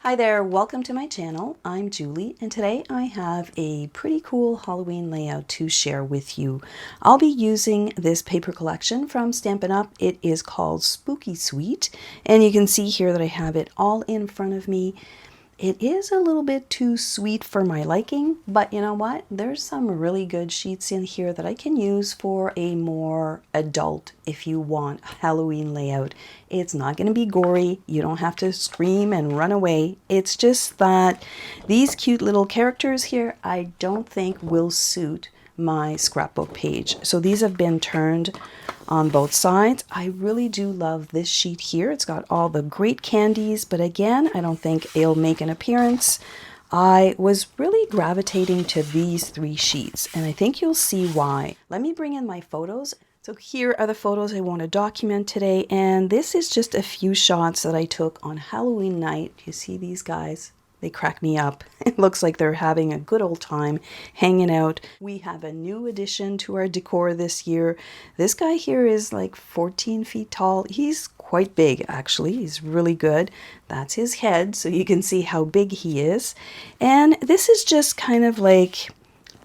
Hi there, welcome to my channel. I'm Julie and today I have a pretty cool Halloween layout to share with you. I'll be using this paper collection from Stampin' Up. It is called Spooky Suite and you can see here that I have it all in front of me. It is a little bit too sweet for my liking, but you know what? There's some really good sheets in here that I can use for a more adult, if you want, Halloween layout. It's not going to be gory. You don't have to scream and run away. It's just that these cute little characters here, I don't think will suit my scrapbook page. So these have been turned on both sides. I really do love this sheet here. It's got all the great candies, but again, I don't think it'll make an appearance. I was really gravitating to these three sheets, and I think you'll see why. Let me bring in my photos. So here are the photos I want to document today, and this is just a few shots that I took on Halloween night. You see these guys? They crack me up. It looks like they're having a good old time hanging out. We have a new addition to our decor this year. This guy here is like 14 feet tall. He's quite big, actually. He's really good. That's his head, so you can see how big he is. And this is just kind of like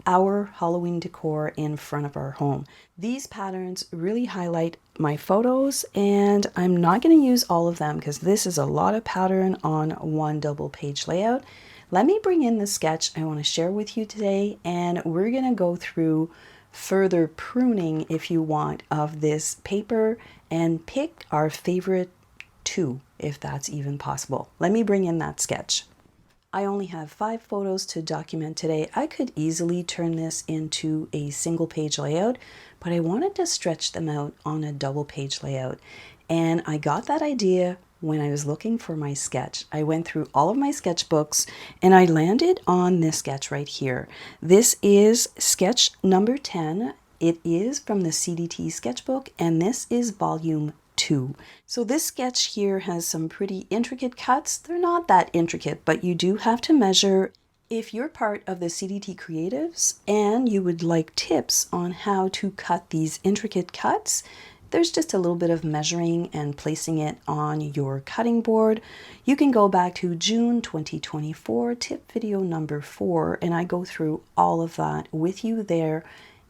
our Halloween decor in front of our home. These patterns really highlight my photos, and I'm not going to use all of them because this is a lot of pattern on one double page layout. Let me bring in the sketch I want to share with you today, and we're going to go through further pruning, if you want, of this paper and pick our favorite two, if that's even possible. Let me bring in that sketch. I only have 5 photos to document today. I could easily turn this into a single page layout, but I wanted to stretch them out on a double page layout. And I got that idea when I was looking for my sketch. I went through all of my sketchbooks and I landed on this sketch right here. This is sketch number 10. It is from the CDT Sketchbook, and this is volume 2. So this sketch here has some pretty intricate cuts. They're not that intricate, but you do have to measure. If you're part of the CDT Creatives and you would like tips on how to cut these intricate cuts, there's just a little bit of measuring and placing it on your cutting board. You can go back to June 2024 tip video number 4, and I go through all of that with you there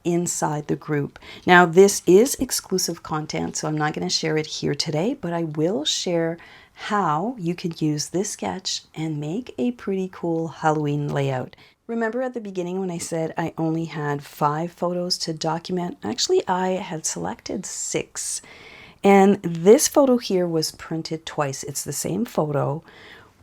inside the group. Now this is exclusive content, so I'm not going to share it here today, but I will share how you can use this sketch and make a pretty cool Halloween layout. Remember at the beginning when I said I only had 5 photos to document? Actually, I had selected 6. And this photo here was printed twice. It's the same photo.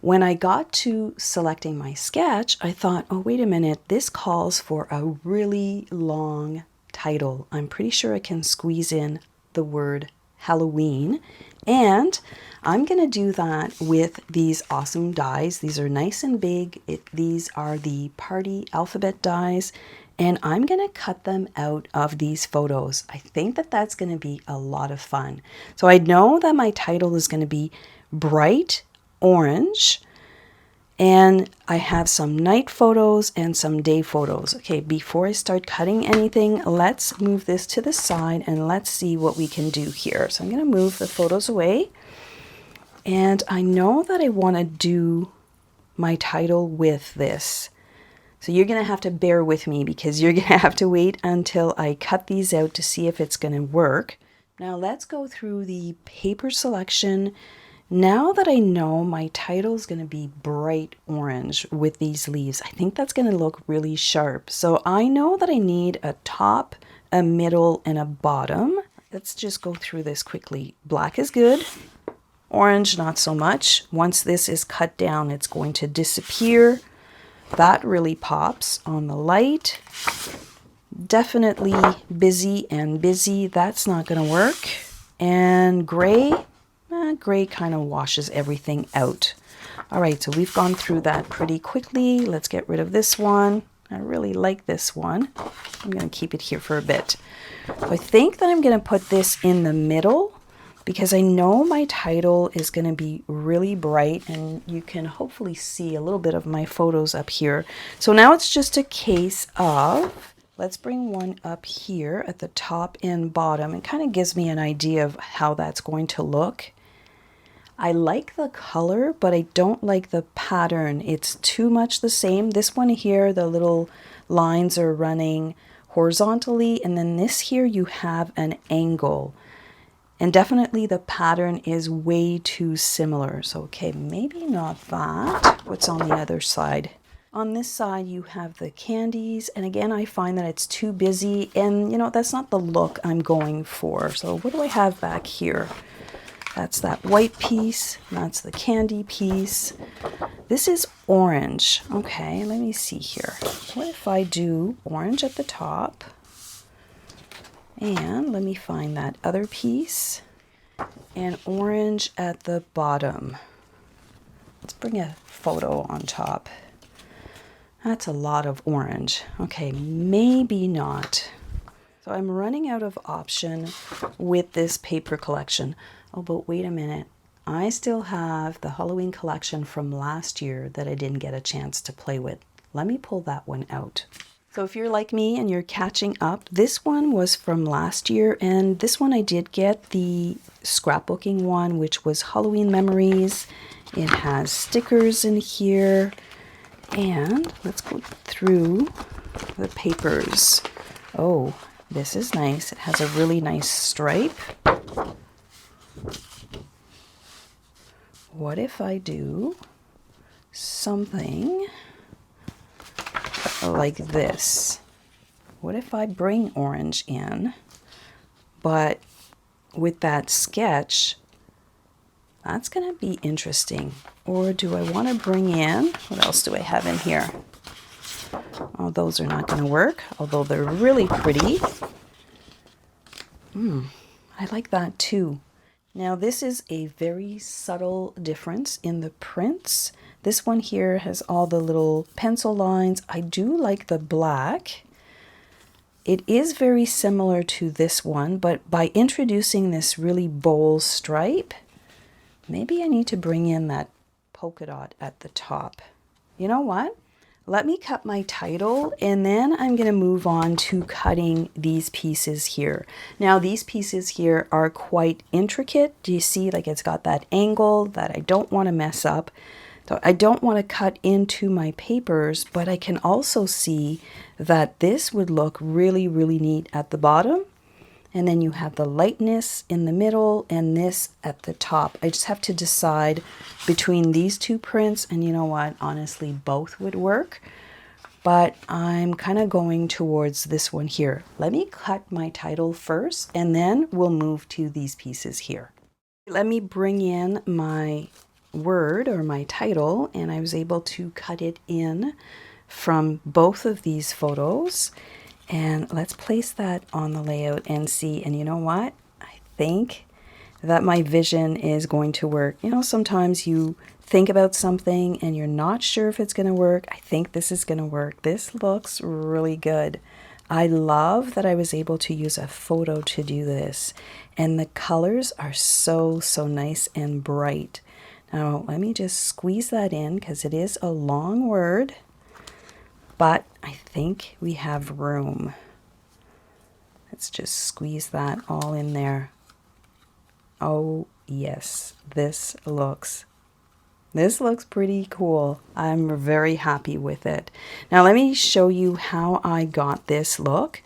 When I got to selecting my sketch, I thought, oh, wait a minute, this calls for a really long title. I'm pretty sure I can squeeze in the word Halloween. And I'm going to do that with these awesome dies. These are nice and big. These are the party alphabet dies. And I'm going to cut them out of these photos. I think that that's going to be a lot of fun. So I know that my title is going to be Bright Orange, and I have some night photos and some day photos. Okay, before I start cutting anything, let's move this to the side and let's see what we can do here. So I'm going to move the photos away, and I know that I want to do my title with this. So you're going to have to bear with me because you're going to have to wait until I cut these out to see if it's going to work. Now let's go through the paper selection. Now that I know my title is going to be bright orange with these leaves, I think that's going to look really sharp. So I know that I need a top, a middle, and a bottom. Let's just go through this quickly. Black is good. Orange, not so much. Once this is cut down, it's going to disappear. That really pops on the light. Definitely busy and busy. That's not going to work. And gray. Gray kind of washes everything out. All right, so we've gone through that pretty quickly. Let's get rid of this one. I really like this one. I'm going to keep it here for a bit. So I think that I'm going to put this in the middle because I know my title is going to be really bright, and you can hopefully see a little bit of my photos up here. So now it's just a case of, let's bring one up here at the top and bottom. It kind of gives me an idea of how that's going to look. I like the color, but I don't like the pattern. It's too much the same. This one here, the little lines are running horizontally, and then this here you have an angle. And definitely the pattern is way too similar. So, okay, maybe not that. What's on the other side? On this side, you have the candies. And again, I find that it's too busy. And, you know, that's not the look I'm going for. So what do I have back here? That's that white piece. That's the candy piece. This is orange. Okay, let me see here. What if I do orange at the top? And let me find that other piece. And orange at the bottom. Let's bring a photo on top. That's a lot of orange. Okay, maybe not. So I'm running out of option with this paper collection. Oh, but wait a minute. I still have the Halloween collection from last year that I didn't get a chance to play with. Let me pull that one out. So if you're like me and you're catching up, this one was from last year, and this one I did get the scrapbooking one, which was Halloween Memories. It has stickers in here, and let's go through the papers. Oh, this is nice. It has a really nice stripe. What if I do something like this? What if I bring orange in, but with that sketch, that's going to be interesting. Or do I want to bring in, what else do I have in here? Oh, those are not going to work, although they're really pretty. I like that too. Now this is a very subtle difference in the prints. This one here has all the little pencil lines. I do like the black. It is very similar to this one, but by introducing this really bold stripe, maybe I need to bring in that polka dot at the top. You know what? Let me cut my title, and then I'm going to move on to cutting these pieces here. Now these pieces here are quite intricate. Do you see, like, it's got that angle that I don't want to mess up. So I don't want to cut into my papers, but I can also see that this would look really, really neat at the bottom. And then you have the lightness in the middle and this at the top. I just have to decide between these two prints, and you know what, honestly, both would work. But I'm kind of going towards this one here. Let me cut my title first, and then we'll move to these pieces here. Let me bring in my word or my title, and I was able to cut it in from both of these photos. And let's place that on the layout and see. And you know what? I think that my vision is going to work. You know, sometimes you think about something and you're not sure if it's going to work. I think this is going to work. This looks really good. I love that I was able to use a photo to do this. And the colors are so, so nice and bright. Now, let me just squeeze that in because it is a long word. But I think we have room. Let's just squeeze that all in there. Oh yes, this looks pretty cool. I'm very happy with it. Now let me show you how I got this look.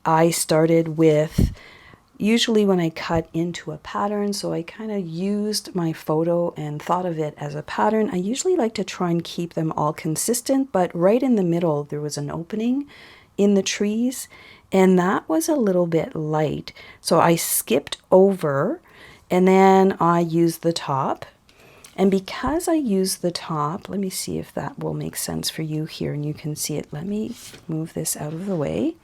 I started with, usually when I cut into a pattern, so I kind of used my photo and thought of it as a pattern. I usually like to try and keep them all consistent, but right in the middle there was an opening in the trees, and that was a little bit light. So I skipped over, and then I used the top. And because I used the top, let me see if that will make sense for you here, and you can see it. Let me move this out of the way.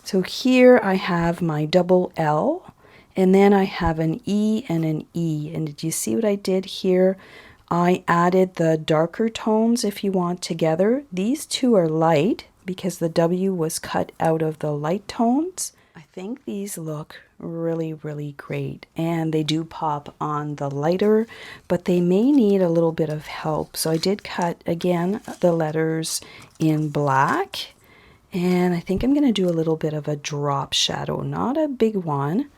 So here I have my double L, and then I have an E and an E. And did you see what I did here? I added the darker tones, if you want, together. These two are light because the W was cut out of the light tones. I think these look really, really great, and they do pop on the lighter, but they may need a little bit of help. So I did cut, again, the letters in black. And I think I'm going to do a little bit of a drop shadow, not a big one,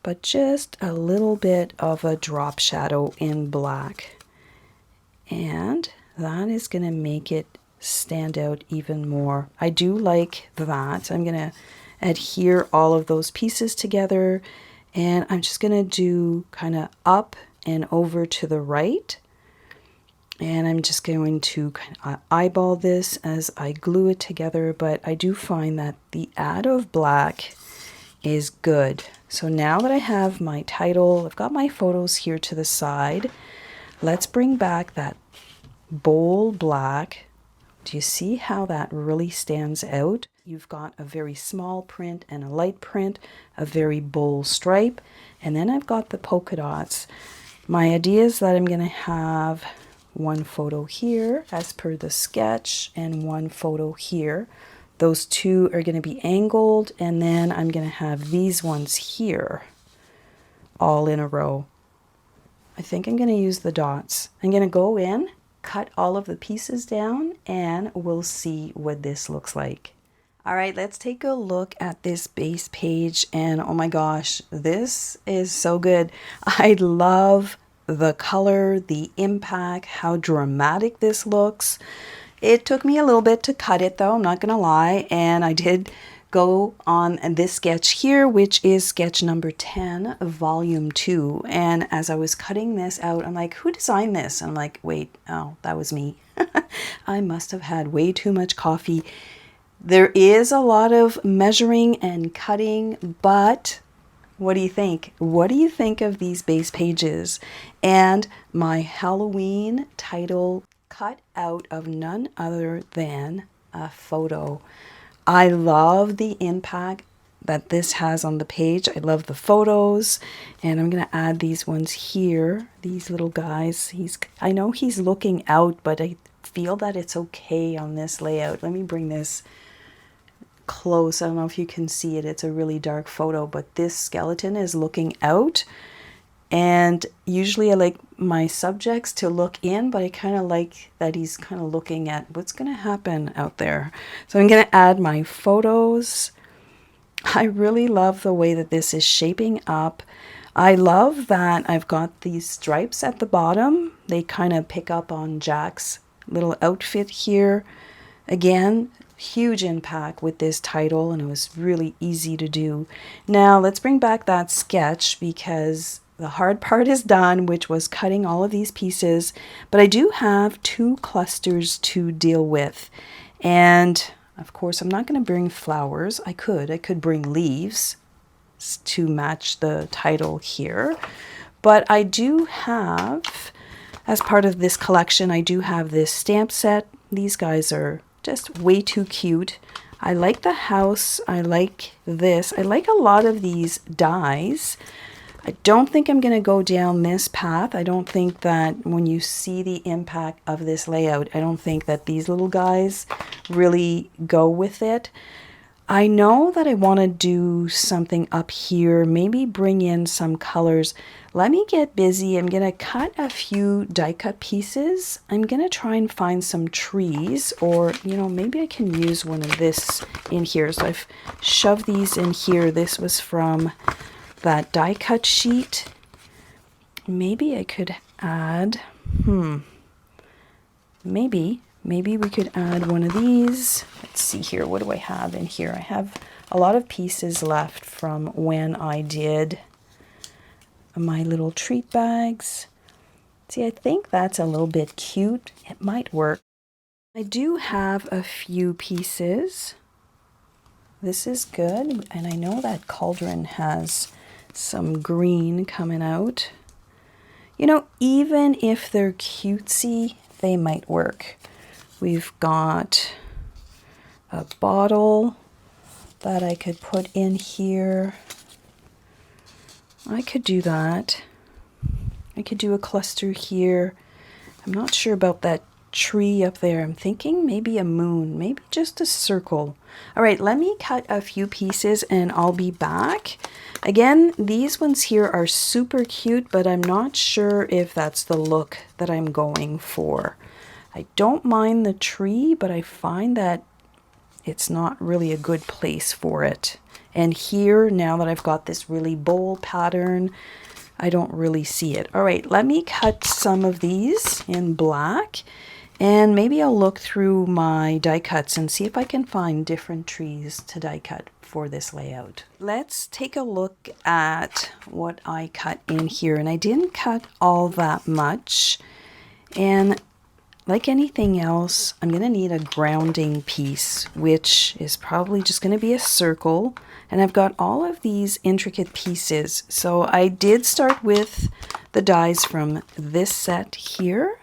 but just a little bit of a drop shadow in black. And that is going to make it stand out even more. I do like that. I'm going to adhere all of those pieces together, and I'm just going to do kind of up and over to the right. And I'm just going to kind of eyeball this as I glue it together, but I do find that the add of black is good. So now that I have my title, I've got my photos here to the side. Let's bring back that bold black. Do you see how that really stands out? You've got a very small print and a light print, a very bold stripe, and then I've got the polka dots. My idea is that I'm going to have one photo here as per the sketch and one photo here. Those two are going to be angled, and then I'm going to have these ones here all in a row. I think I'm going to use the dots. I'm going to go in, cut all of the pieces down, and we'll see what this looks like. All right, let's take a look at this base page, and oh my gosh, this is so good. I love the color, the impact, how dramatic this looks. It took me a little bit to cut it though, I'm not gonna lie, and I did go on this sketch here, which is sketch number 10 of volume 2. And as I was cutting this out, I'm like, who designed this? And I'm like, wait, oh, that was me. I must have had way too much coffee. There is a lot of measuring and cutting, but what do you think? What do you think of these base pages and my Halloween title cut out of none other than a photo? I love the impact that this has on the page. I love the photos, and I'm going to add these ones here, these little guys. I know he's looking out, but I feel that it's okay on this layout. Let me bring this close. I don't know if you can see it. It's a really dark photo, but this skeleton is looking out. And usually I like my subjects to look in, but I kind of like that he's kind of looking at what's going to happen out there. So I'm going to add my photos. I really love the way that this is shaping up. I love that I've got these stripes at the bottom. They kind of pick up on Jack's little outfit here. Again, huge impact with this title, and it was really easy to do. Now let's bring back that sketch because the hard part is done, which was cutting all of these pieces, but I do have 2 clusters to deal with. And of course, I'm not going to bring flowers. I could bring leaves to match the title here, but I do have, as part of this collection, I do have this stamp set. These guys are just way too cute. I like the house. I like this. I like a lot of these dies. I don't think I'm going to go down this path. I don't think that when you see the impact of this layout, I don't think that these little guys really go with it. I know that I want to do something up here, maybe bring in some colors. Let me get busy. I'm going to cut a few die cut pieces. I'm going to try and find some trees, or, you know, maybe I can use one of this in here. So I've shoved these in here. This was from that die cut sheet. Maybe I could add, maybe we could add one of these. Let's see here, what do I have in here? I have a lot of pieces left from when I did my little treat bags. See, I think that's a little bit cute. It might work. I do have a few pieces. This is good, and I know that cauldron has some green coming out. You know, even if they're cutesy, they might work. We've got a bottle that I could put in here. I could do that. I could do a cluster here. I'm not sure about that tree up there. I'm thinking maybe a moon, maybe just a circle. All right, let me cut a few pieces and I'll be back. Again, these ones here are super cute, but I'm not sure if that's the look that I'm going for. I don't mind the tree, but I find that it's not really a good place for it. And here, now that I've got this really bold pattern, I don't really see it. All right, let me cut some of these in black, and maybe I'll look through my die cuts and see if I can find different trees to die cut for this layout. Let's take a look at what I cut in here, and I didn't cut all that much. And like anything else, I'm going to need a grounding piece, which is probably just going to be a circle. And I've got all of these intricate pieces. So I did start with the dies from this set here.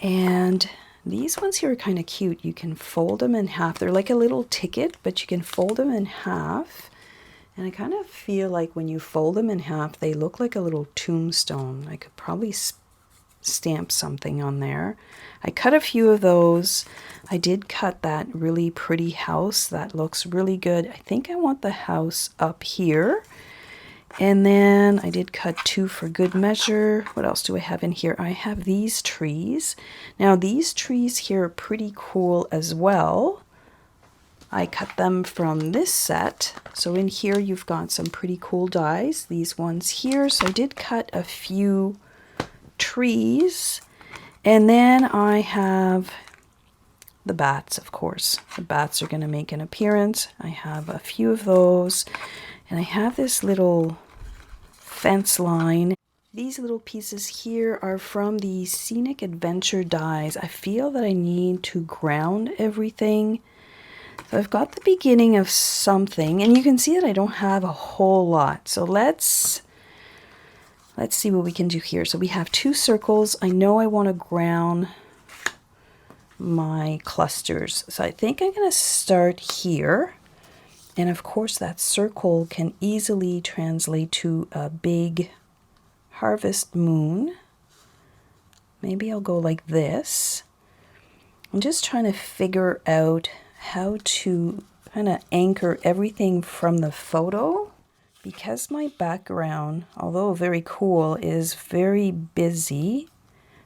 And these ones here are kind of cute. You can fold them in half. They're like a little ticket, but you can fold them in half. And I kind of feel like when you fold them in half, they look like a little tombstone. I could probably stamp something on there. I cut a few of those. I did cut that really pretty house. That looks really good. I think I want the house up here. And then I did cut 2 for good measure. What else do I have in here? I have these trees. Now these trees here are pretty cool as well. I cut them from this set. So in here you've got some pretty cool dies. These ones here. So I did cut a few trees. And then I have the bats, of course. The bats are going to make an appearance. I have a few of those. And I have this little fence line. These little pieces here are from the Scenic Adventure dies. I feel that I need to ground everything. So I've got the beginning of something, and you can see that I don't have a whole lot. So let's see what we can do here. So we have 2 circles. I know I want to ground my clusters. So I think I'm going to start here. And of course that circle can easily translate to a big harvest moon. Maybe I'll go like this. I'm just trying to figure out how to kind of anchor everything from the photo. Because my background, although very cool, is very busy,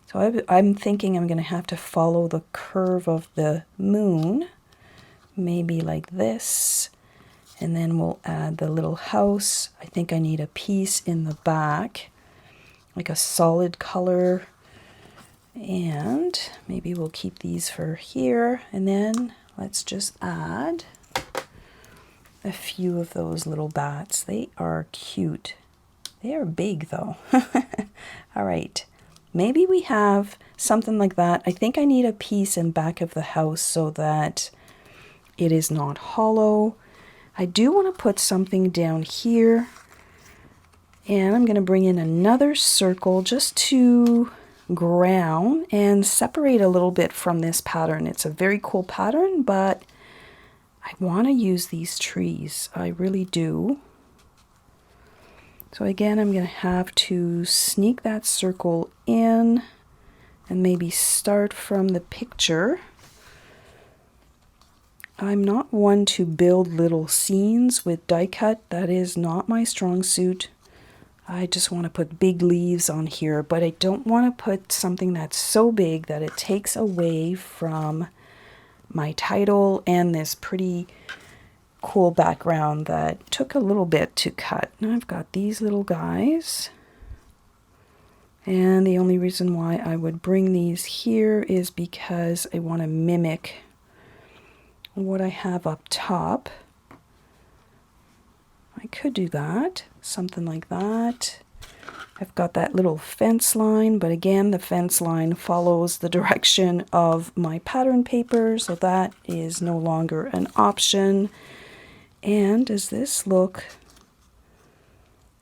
so I'm thinking I'm going to have to follow the curve of the moon, maybe like this, and then we'll add the little house. I think I need a piece in the back, like a solid color, and maybe we'll keep these for here, and then let's just add a few of those little bats. They are cute. They are big though. All right, maybe we have something like that. I think I need a piece in back of the house so that it is not hollow. I do want to put something down here, and I'm going to bring in another circle just to ground and separate a little bit from this pattern. It's a very cool pattern, but I want to use these trees. I really do. So again, I'm going to have to sneak that circle in and maybe start from the picture. I'm not one to build little scenes with die cut. That is not my strong suit. I just want to put big leaves on here, but I don't want to put something that's so big that it takes away from my title and this pretty cool background that took a little bit to cut. Now I've got these little guys, and the only reason why I would bring these here is because I want to mimic what I have up top. I could do that, something like that. I've got that little fence line, but again, the fence line follows the direction of my pattern paper, so that is no longer an option. And does this look,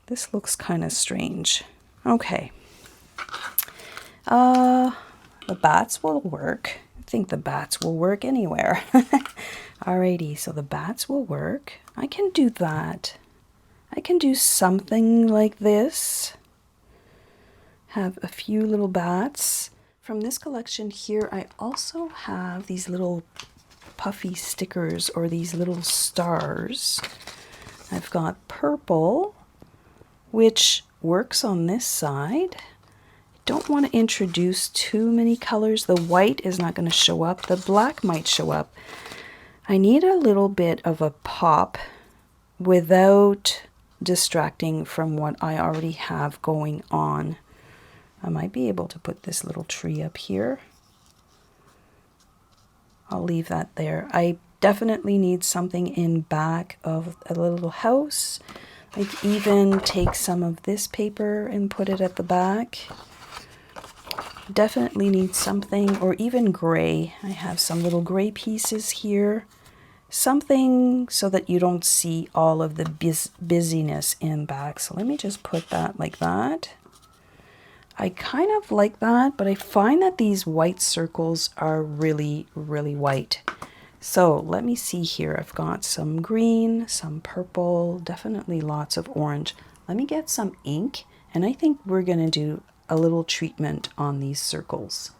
this looks kind of strange. Okay. The bats will work. I think the bats will work anywhere. Alrighty, so the bats will work. I can do that. I can do something like this. Have a few little bats. From this collection here, I also have these little puffy stickers, or these little stars. I've got purple, which works on this side. Don't want to introduce too many colors. The white is not going to show up. The black might show up. I need a little bit of a pop without distracting from what I already have going on. I might be able to put this little tree up here. I'll leave that there. I definitely need something in back of a little house. I'd even take some of this paper and put it at the back. Definitely need something, or even gray. I have some little gray pieces here. Something so that you don't see all of the busyness in back. So let me just put that like that. I kind of like that, but I find that these white circles are really, really white. So let me see here. I've got some green, some purple, definitely lots of orange. Let me get some ink, and I think we're going to do a little treatment on these circles.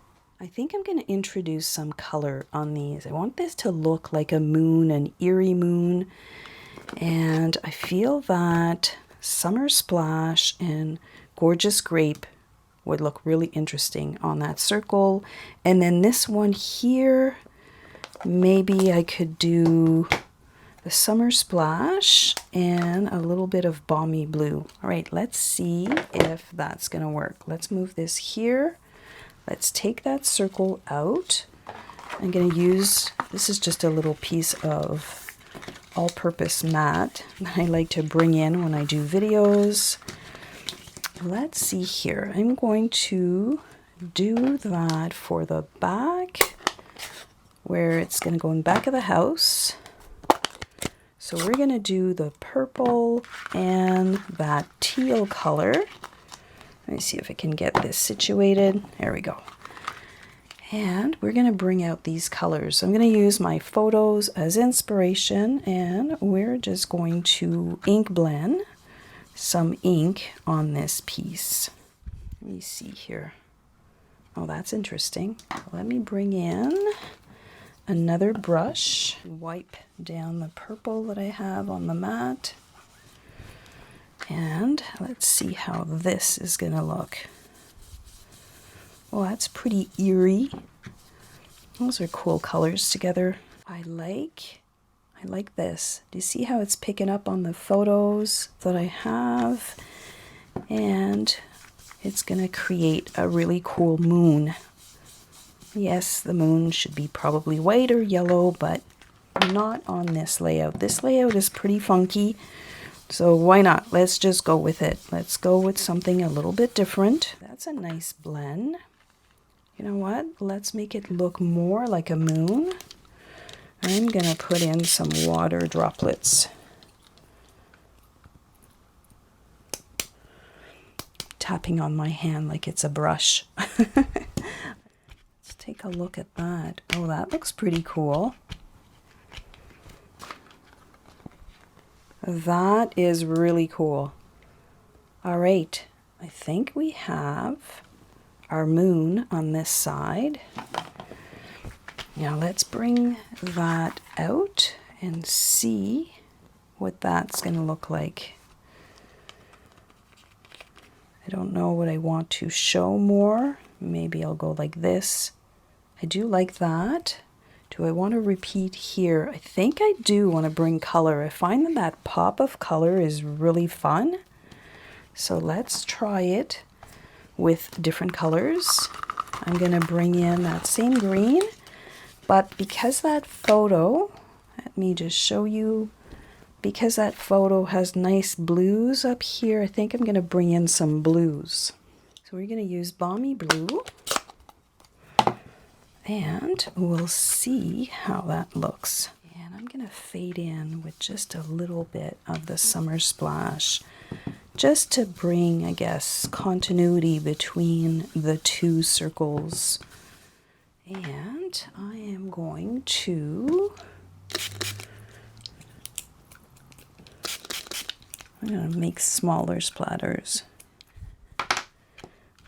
I think I'm going to introduce some color on these. I want this to look like a moon, an eerie moon, and I feel that Summer Splash and Gorgeous Grape would look really interesting on that circle. And then this one here, maybe I could do the Summer Splash and a little bit of Balmy Blue. All right, let's see if that's going to work. Let's move this here. Let's take that circle out. I'm going to use, this is just a little piece of all-purpose mat that I like to bring in when I do videos. Let's see here. I'm going to do that for the back, where it's going to go in back of the house. So we're going to do the purple and that teal color. Let me see if I can get this situated. There we go. And we're going to bring out these colors. So I'm going to use my photos as inspiration, and we're just going to ink blend some ink on this piece. Let me see here. Oh, that's interesting. Let me bring in another brush, wipe down the purple that I have on the mat, and let's see how this is going to look. Well, that's pretty eerie. Those are cool colors together. I like this. Do you see how it's picking up on the photos that I have? And it's going to create a really cool moon. Yes, the moon should be probably white or yellow, but not on this layout. This layout is pretty funky, so why not? Let's just go with it. Let's go with something a little bit different. That's a nice blend. You know what? Let's make it look more like a moon. I'm going to put in some water droplets. Tapping on my hand like it's a brush. Let's take a look at that. Oh, that looks pretty cool. That is really cool. All right, I think we have our moon on this side. Now let's bring that out and see what that's going to look like. I don't know what I want to show more. Maybe I'll go like this. I do like that. Do I want to repeat here? I think I do want to bring color. I find that that pop of color is really fun. So let's try it with different colors. I'm going to bring in that same green. But because that photo, let me just show you, because that photo has nice blues up here, I think I'm going to bring in some blues. So we're going to use Balmy Blue, and we'll see how that looks. And I'm going to fade in with just a little bit of the Summer Splash, just to bring, I guess, continuity between the two circles. And I am going to, I'm going to make smaller splatters.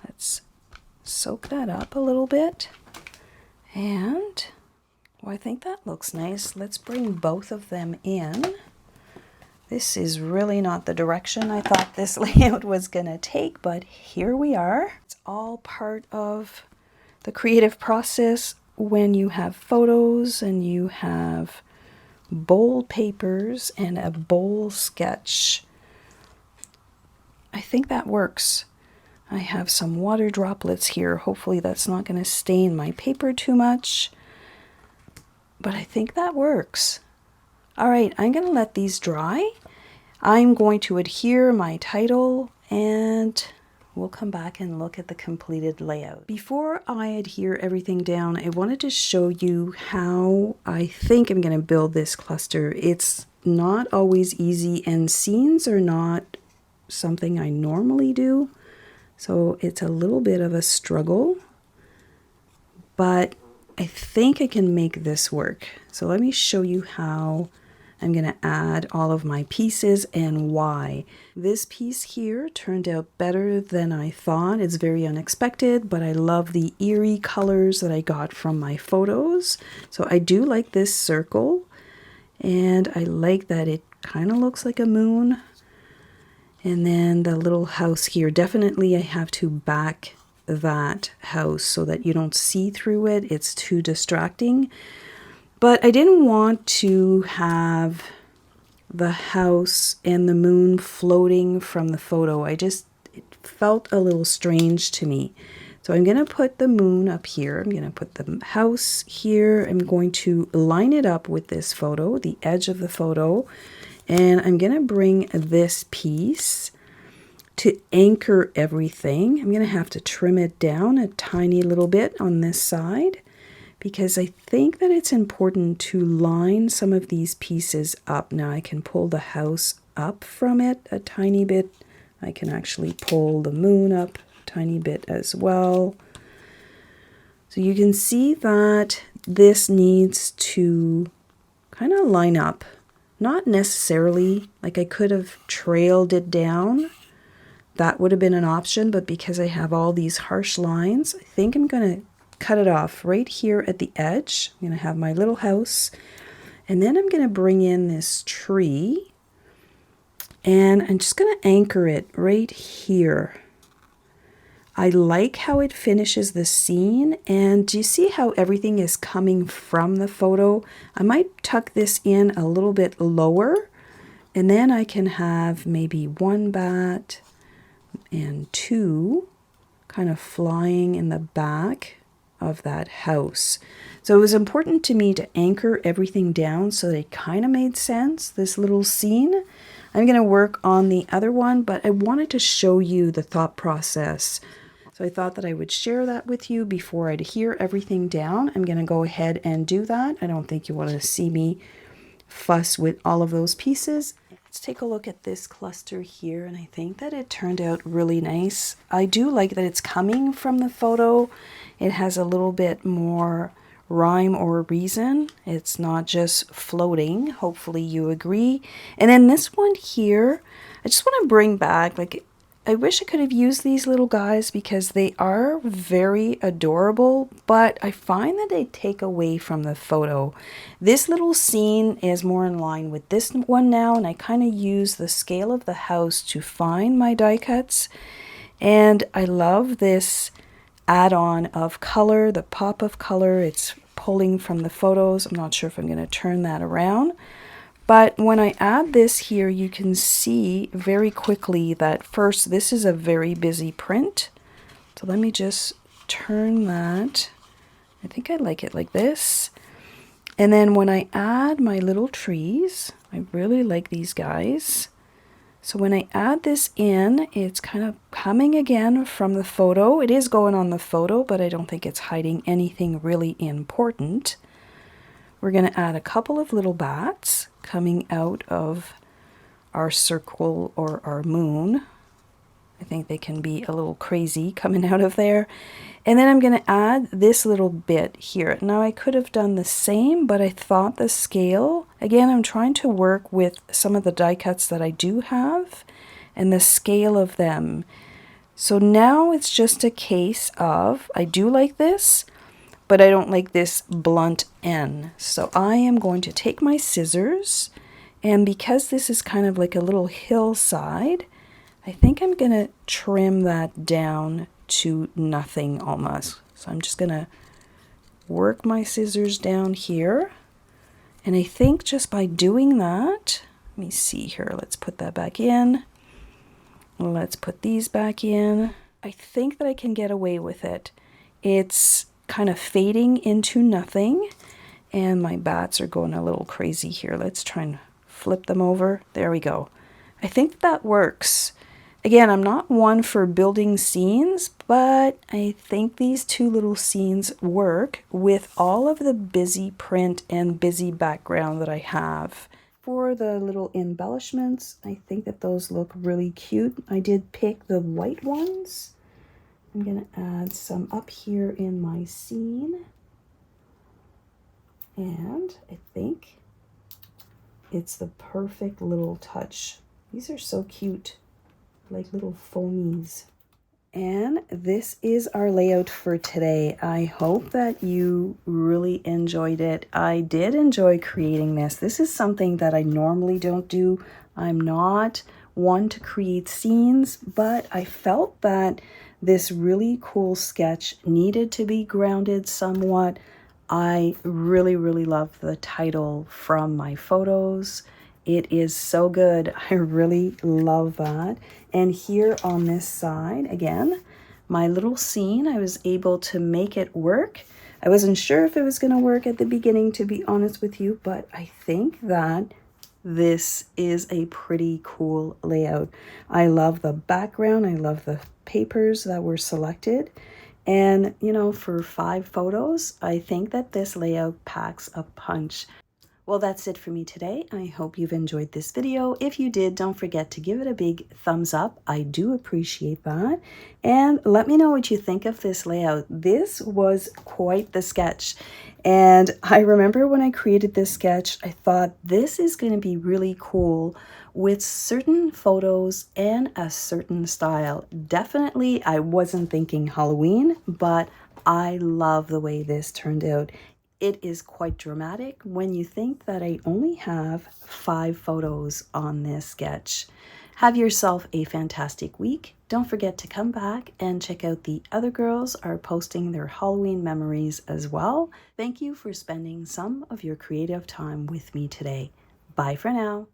Let's soak that up a little bit. And, well, I think that looks nice. Let's bring both of them in. This is really not the direction I thought this layout was going to take, but here we are. It's all part of the creative process when you have photos and you have bold papers and a bold sketch. I think that works. I have some water droplets here. Hopefully that's not going to stain my paper too much. But I think that works. All right, I'm going to let these dry. I'm going to adhere my title and we'll come back and look at the completed layout. Before I adhere everything down, I wanted to show you how I think I'm going to build this cluster. It's not always easy, and scenes are not something I normally do. So it's a little bit of a struggle, but I think I can make this work. So let me show you how I'm going to add all of my pieces and why. This piece here turned out better than I thought. It's very unexpected, but I love the eerie colors that I got from my photos. So I do like this circle, and I like that it kind of looks like a moon. And then the little house here, definitely I have to back that house so that you don't see through it. It's too distracting. But I didn't want to have the house and the moon floating from the photo. It felt a little strange to me. So I'm going to put the moon up here. I'm going to put the house here. I'm going to line it up with this photo, the edge of the photo. And I'm going to bring this piece to anchor everything. I'm going to have to trim it down a tiny little bit on this side, because I think that it's important to line some of these pieces up. Now I can pull the house up from it a tiny bit. I can actually pull the moon up a tiny bit as well. So you can see that this needs to kind of line up. Not necessarily, like I could have trailed it down. That would have been an option, but because I have all these harsh lines, I think I'm going to cut it off right here at the edge. I'm going to have my little house, and then I'm going to bring in this tree, and I'm just going to anchor it right here. I like how it finishes the scene, and do you see how everything is coming from the photo? I might tuck this in a little bit lower, and then I can have maybe one bat and two kind of flying in the back of that house. So it was important to me to anchor everything down so that it kind of made sense, this little scene. I'm going to work on the other one, but I wanted to show you the thought process. So I thought that I would share that with you before I adhere everything down. I'm going to go ahead and do that. I don't think you want to see me fuss with all of those pieces. Let's take a look at this cluster here, and I think that it turned out really nice. I do like that it's coming from the photo. It has a little bit more rhyme or reason. It's not just floating. Hopefully you agree. And then this one here, I just want to bring back, like, I wish I could have used these little guys because they are very adorable, but I find that they take away from the photo. This little scene is more in line with this one now, and I kind of use the scale of the house to find my die cuts. And I love this add-on of color, the pop of color. It's pulling from the photos. I'm not sure if I'm going to turn that around. But when I add this here, you can see very quickly that first, this is a very busy print. So let me just turn that. I think I like it like this. And then when I add my little trees, I really like these guys. So when I add this in, it's kind of coming again from the photo. It is going on the photo, but I don't think it's hiding anything really important. We're going to add a couple of little bats coming out of our circle or our moon. I think they can be a little crazy coming out of there. And then I'm going to add this little bit here. Now I could have done the same, but I thought the scale, again, I'm trying to work with some of the die cuts that I do have and the scale of them. So now it's just a case of, I do like this, but I don't like this blunt end. So I am going to take my scissors, and because this is kind of like a little hillside, I think I'm going to trim that down to nothing almost. So I'm just going to work my scissors down here, And I think just by doing that, let me see here, let's put that back in. Let's put these back in. I think that I can get away with it. It's kind of fading into nothing, and my bats are going a little crazy here. Let's try and flip them over. There we go. I think that works. Again, I'm not one for building scenes, but I think these two little scenes work with all of the busy print and busy background that I have. For the little embellishments, I think that those look really cute. I did pick the white ones. I'm going to add some up here in my scene. And I think it's the perfect little touch. These are so cute, like little foamies. And this is our layout for today. I hope that you really enjoyed it. I did enjoy creating this. This is something that I normally don't do. I'm not one to create scenes, but I felt that this really cool sketch needed to be grounded somewhat. I really, really love the title from my photos. It is so good. I really love that. And here on this side, again, my little scene, I was able to make it work. I wasn't sure if it was going to work at the beginning, to be honest with you, but I think that this is a pretty cool layout. I love the background. I love the papers that were selected. And, you know, for 5 photos, I think that this layout packs a punch. Well, that's it for me today. I hope you've enjoyed this video. If you did, don't forget to give it a big thumbs up. I do appreciate that. And let me know what you think of this layout. This was quite the sketch. And I remember when I created this sketch, I thought this is going to be really cool with certain photos and a certain style. Definitely, I wasn't thinking Halloween, but I love the way this turned out. It is quite dramatic when you think that I only have 5 photos on this sketch. Have yourself a fantastic week. Don't forget to come back and check out the other girls are posting their Halloween memories as well. Thank you for spending some of your creative time with me today. Bye for now.